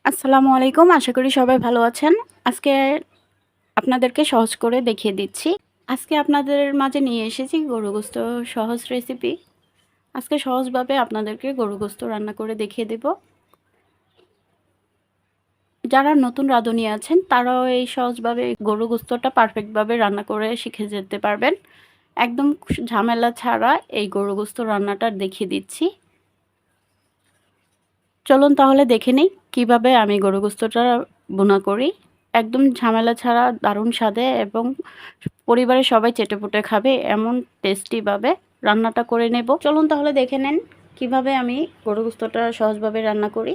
আসসালামু আলাইকুম। আশা করি সবাই ভালো আছেন। আজকে আপনাদেরকে সহজ করে দেখিয়ে দিচ্ছি। আজকে আপনাদের মাঝে নিয়ে এসেছি গরু গোস্ত সহজ রেসিপি। আজকে সহজভাবে আপনাদেরকে গরু গোস্ত রান্না করে দেখিয়ে দেব। যারা নতুন রাঁধুনি আছেন তারাও এই সহজভাবে গরু গোস্তটা পারফেক্টভাবে রান্না করে শিখে যেতে পারবেন। একদম ঝামেলা ছাড়া এই গরু গোস্ত রান্নাটা দেখিয়ে দিচ্ছি। চলুন তাহলে দেখে নিই কীভাবে আমি গরু গোস্তটা ভুনা করি। একদম ঝামেলা ছাড়া দারুণ স্বাদে এবং পরিবারের সবাই চেটেপুটে খাবে এমন টেস্টিভাবে রান্নাটা করে নেব। চলুন তাহলে দেখে নেন কিভাবে আমি গরু গোস্তটা সহজভাবে রান্না করি।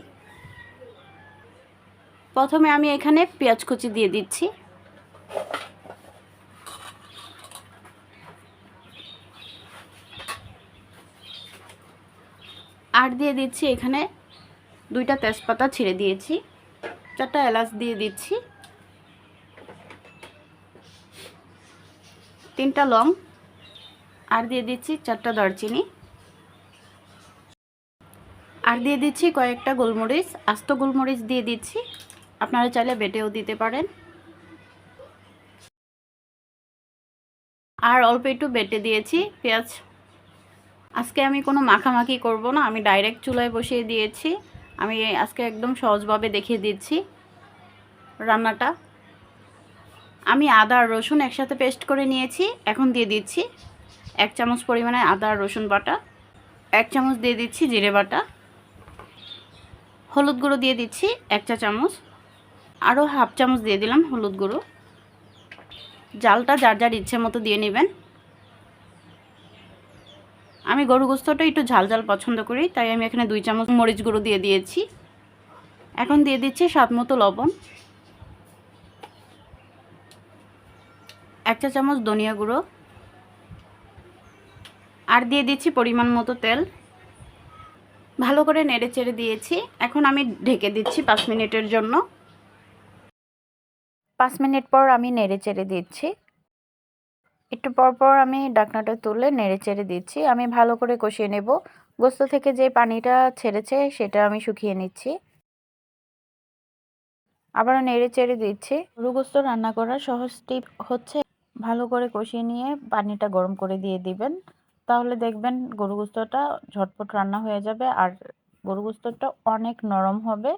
প্রথমে আমি এখানে পেঁয়াজ কুচি দিয়ে দিচ্ছি। আর দিয়ে দিচ্ছি এখানে 2টা তেজপাতা ছিঁড়ে দিয়েছি, 4টা এলাচ দিয়ে দিচ্ছি, 3টা লং, আর দিয়ে দিচ্ছি 4টা দারচিনি, আর দিয়ে দিচ্ছি কয়েকটা গোলমরিচ, আস্ত গোলমরিচ দিয়ে দিচ্ছি। আপনারা চাইলে বেটেও দিতে পারেন। আর অল্প একটু বেটে দিয়েছি পেঁয়াজ। আজকে আমি কোনো মাখামাখি করব না, আমি ডাইরেক্ট চুলায় বসিয়ে দিয়েছি। আমি আজকে একদম সহজভাবে দেখিয়ে দিচ্ছি রান্নাটা। আমি আদা আর রসুন একসাথে পেস্ট করে নিয়েছি। এখন দিয়ে দিচ্ছি 1 চামচ পরিমাণে আদা আর রসুন বাটা, 1 চামচ দিয়ে দিচ্ছি জিরে বাটা, হলুদ গুঁড়ো দিয়ে দিচ্ছি 1 চা চামচ, আরও হাফ চামচ দিয়ে দিলাম হলুদ গুঁড়ো। জালটা যার যার ইচ্ছে মতো দিয়ে নেবেন। আমি গরু গোস্তটা একটু ঝাল ঝাল পছন্দ করি, তাই আমি এখানে 2 চামচ মরিচ গুঁড়ো দিয়ে দিয়েছি। এখন দিয়ে দিচ্ছি স্বাদ মতো লবণ, 1 চা চামচ ধনিয়া গুঁড়ো, আর দিয়ে দিচ্ছি পরিমাণ মতো তেল। ভালো করে নেড়ে চেড়ে দিয়েছি। এখন আমি ঢেকে দিচ্ছি 5 মিনিটের জন্য। 5 মিনিট পর আমি নেড়ে চেড়ে দিচ্ছি। একটু পর পর আমি ঢাকনাটা তুলে নেড়ে চেড়ে দিচ্ছি। আমি ভালো করে কষিয়ে নেব। গোস্ত থেকে যে পানিটা ছেড়েছে সেটা আমি শুকিয়ে নিচ্ছি। আবারও নেড়ে চেড়ে দিচ্ছি। গরু গোস্ত রান্না করার সহজ টিপ হচ্ছে ভালো করে কষিয়ে নিয়ে পানিটা গরম করে দিয়ে দিবেন। তাহলে দেখবেন গরু গোস্তটা ঝটপট রান্না হয়ে যাবে আর গরু গোস্তটা অনেক নরম হবে।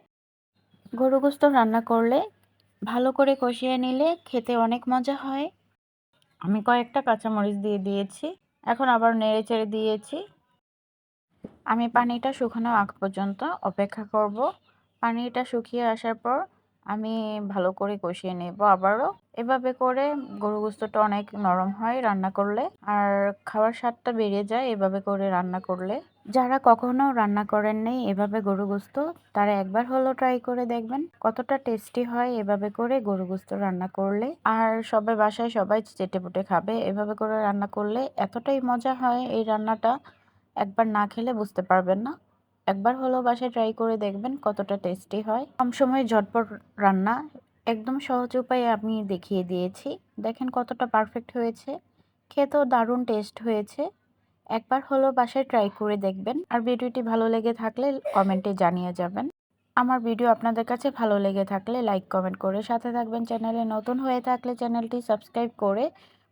গরু গোস্ত রান্না করলে ভালো করে কষিয়ে নিলে খেতে অনেক মজা হয়। আমি কয়েকটা কাঁচামরিচ দিয়ে দিয়েছি। এখন আবার নেড়ে চেড়ে দিয়েছি। আমি পানিটা শুকানো আগ পর্যন্ত অপেক্ষা করব। পানিটা শুকিয়ে আসার পর আমি ভালো করে কষিয়ে নেব আবারও। এভাবে করে গরু গোস্তটা অনেক নরম হয় রান্না করলে, আর খাওয়ার স্বাদটা বেড়ে যায় এভাবে করে রান্না করলে। যারা কখনো রান্না করেন নাই এভাবে গরু গোস্ত, তারা একবার হলেও ট্রাই করে দেখবেন কতটা টেস্টি হয় এভাবে করে গরু গোস্ত রান্না করলে। আর সবাই বাসায় সবাই চেটেপুটে খাবে এভাবে করে রান্না করলে। এতটাই মজা হয় এই রান্নাটা, একবার না খেলে বুঝতে পারবেন না। একবার হলেও বাসায় ট্রাই করে দেখবেন কতটা টেস্টি হয়। কম সময়ে ঝটপট রান্না, একদম সহজ উপায়ে আমি দেখিয়ে দিয়েছি। দেখেন কতটা পারফেক্ট হয়েছে, খেতেও দারুণ টেস্ট হয়েছে। একবার হলেও বাসায় ট্রাই করে দেখবেন। আর ভিডিওটি ভালো লেগে থাকলে কমেন্টে জানিয়ে যাবেন। আমার ভিডিও আপনাদের কাছে ভালো লেগে থাকলে লাইক কমেন্ট করে সাথে থাকবেন। চ্যানেলে নতুন হয়ে থাকলে চ্যানেলটি সাবস্ক্রাইব করে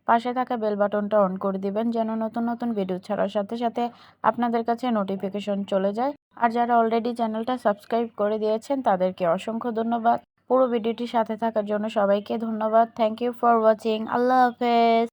পাশে থাকা বেল বাটনটা অন করে দিবেন, যেন নতুন নতুন ভিডিও ছাড়ার সাথে সাথে আপনাদের কাছে নোটিফিকেশন চলে যায়। আর যারা অলরেডি চ্যানেলটা সাবস্ক্রাইব করে দিয়েছেন তাদেরকে অসংখ্য ধন্যবাদ। পুরো ভিডিওটির সাথে থাকার জন্য সবাইকে ধন্যবাদ। Thank you for watching. আল্লাহ হাফেজ।